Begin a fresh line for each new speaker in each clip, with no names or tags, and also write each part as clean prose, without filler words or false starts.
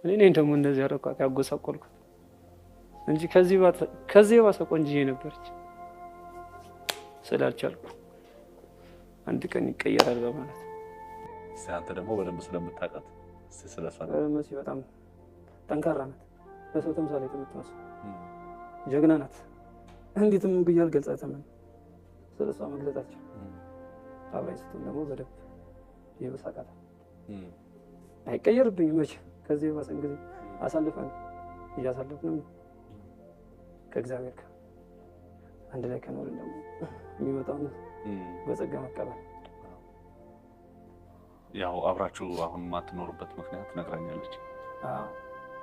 እኔ እንደውም እንደዚህ አረኳት ያጎሳቆልኩት እንጂ ከዚህ ባሰ ቆንጅዬ ነበረች። ስላልቻልኩ አንድ ቀን ይቀየራል በማለት
አንተ ደግሞ በደንብ ስለምታውቃት ስለሷ
መሲ በጣም ጠንካራ ናት። ለሰው ተምሳሌ የምትመስል ጀግና ናት። እንዴትም ብዬ አልገልጻትም። ስለሷ መግለጻቸው አብራኝ ስትሆን ደግሞ በደንብ ይበሳቃታል። አይቀየርብኝም መቼ ከዚህ ባሰ እንግዲህ አሳልፈን እያሳለፍን ነው ከእግዚአብሔር ጋር አንድ ላይ ከኖርን ደግሞ የሚመጣውን በጸጋ መቀበል።
ያው አብራችሁ አሁን የማትኖሩበት ምክንያት ነግራኛለች።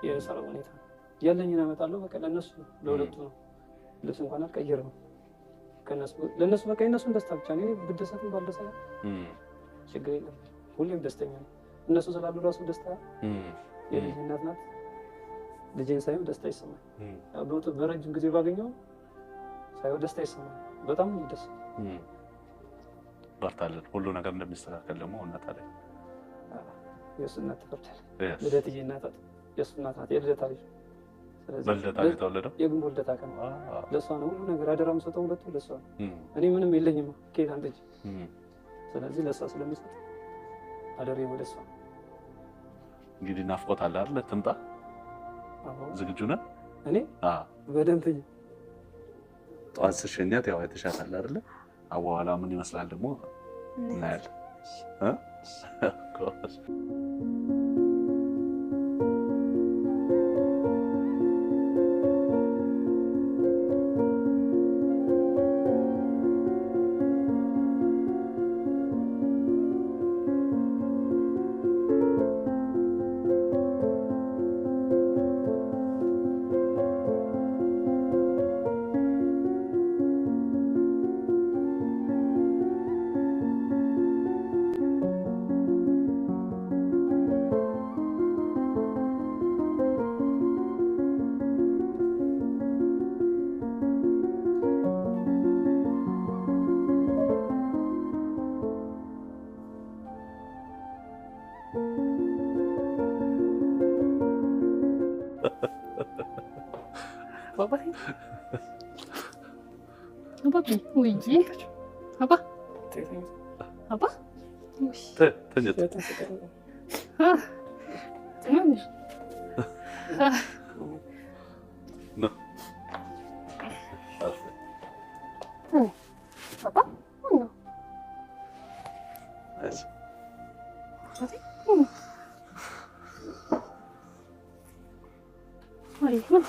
የሰራው ሁኔታ ያለኝን አመጣለሁ በቃ ለነሱ ለሁለቱ ነው። ልብስ እንኳን አልቀየርም ለነሱ በቃ የነሱን ደስታ ብቻ ነው። ብደሰትም ባልደሰትም ችግር የለም። ሁሌም ደስተኛ ነው። እነሱ ስላሉ ራሱ ደስታ የልጅ እናት ናት። ልጄን ሳይሆን ደስታ ይሰማል። በረጅም ጊዜ ባገኘው ሳይሆን ደስታ ይሰማል። በጣም ደስ
በርታለን። ሁሉ ነገር እንደሚስተካከል ደግሞ እውነት አለ።
የእሱ እናት ትፈርዳለች። ልደትዬ እናት የእሱ እናት ናት። የልደታ ልጅ
በልደታ የተወለደው
የግንቦት ልደታ ቀን ለእሷ ነው ሁሉ ነገር አደራ የምሰጠው ሁለቱ ለእሷ ነው። እኔ ምንም የለኝም ከየት አንተች። ስለዚህ ለእሷ ስለምሰጥ አደሬ ወደ እሷ ነው።
እንግዲህ ናፍቆት አለ አይደል? ትምጣ። ዝግጁ ነህ?
እኔ በደንብ
ጠዋት ስሸኛት ያው አይተሻታል አይደል? በኋላ ምን ይመስላል ደግሞ እናያለን።
Papa. Apa? Ui. Apa? Apa?
ተኝት
ትንሽ Papa? No. Ay, no.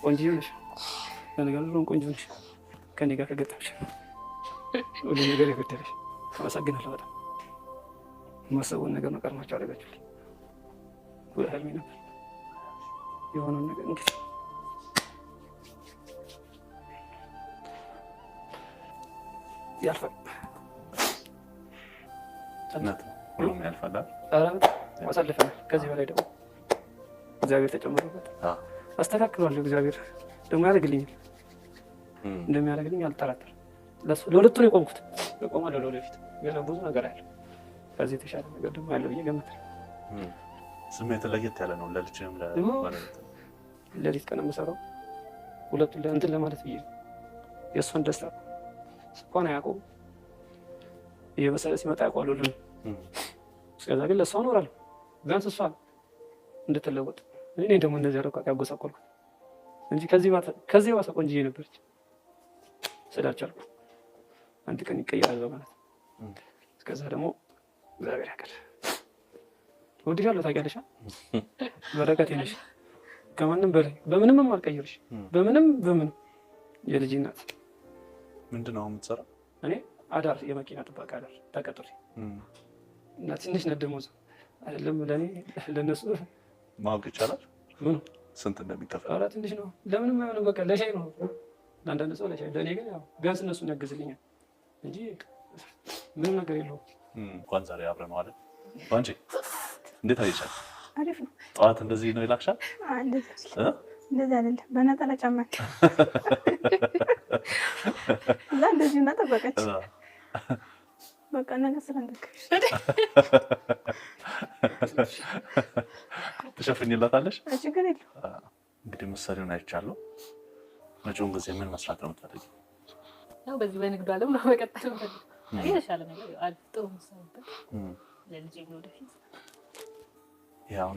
ቆንጆ ነሽ። ለነገሩ ቆንጆ ነሽ። ከኔ ጋር ከገጠምሽ ሁሉ ነገር የጎደለሽ። አመሰግናለሁ በጣም የማሰበውን ነገር ነው ቀድማችሁ አደረጋችሁልኝ። ወደ ህልሜ ነበር የሆነውን ነገር እንግዲህ ያልፋል።
ሁሉም ያልፋል።
አሳልፈናል። ከዚህ በላይ ደግሞ እግዚአብሔር ተጨምሮበት አስተካክሏለሁ። እግዚአብሔር ደግሞ ያደርግልኛል። እንደሚያደርግልኝ አልጠራጠርም። ለሁለቱ ነው የቆምኩት። እቆማለሁ ለወደፊት። ገና ብዙ ነገር አለ። ከዚህ የተሻለ ነገር ደግሞ ያለው ብዬ ገምታለሁ።
ስሜት ለየት ያለ ነው። ለልጅም
ለሊት ቀን የምሰራው ሁለቱን ለእንትን ለማለት ብዬ የእሷን ደስታ እንኳን አያውቀውም። እየበሰለ ሲመጣ ያውቀዋል ሁሉንም። እስከዛ ግን ለእሷ እኖራለሁ። ቢያንስ እሷ እንድትለወጥ እኔ ደግሞ እንደዚህ አረኳት ያጎሳቆልኩት እንጂ ከዚህ ባሰ ቆንጅዬ ነበረች። ስላልቻልኩ አንድ ቀን ይቀየራል በማለት እስከዛ ደግሞ እግዚአብሔር ያውቃል። እወድሻለሁ ታውቂያለሽ። በረከቴ ነሽ። ከማንም በላይ በምንም አልቀየርሽ። በምንም የልጅ እናት።
ምንድን ነው የምትሰራው?
እኔ አዳር የመኪና ጥበቃ አዳር ተቀጥሬ እና ትንሽ ነህ ደሞዝ አይደለም ለእኔ ለእነሱ
ማወቅ ይቻላል
ምን
ስንት እንደሚከፈል?
ኧረ ትንሽ ነው። ለምንም አይሆንም። በቃ ለሻይ ነው ለአንዳንድ ሰው ለሻይ፣ ለእኔ ግን ያው ቢያንስ እነሱን ያግዝልኛል እንጂ ምንም ነገር የለውም።
እንኳን ዛሬ አብረን ነው አይደል? ባንቺ እንዴት አየሻል?
አሪፍ ነው።
ጠዋት እንደዚህ ነው ይላክሻል?
እንደዚህ አይደለም፣ በነጠላ ጫማ እና እንደዚህ እና ጠበቀች። በቃ ነገ ስራ እንደከሽ
ትሸፍኝላታለሽ?
ችግር የለውም።
እንግዲህ ምሳሌውን አይቻለሁ። መጪውን ጊዜ ምን መስራት ነው የምታደርጊው?
ያው በዚህ በንግዱ ዓለም ነው መቀጠል ነው። የተሻለ ነገር ጥሩ መሰለበት ለልጄ ነው ወደፊት
ያው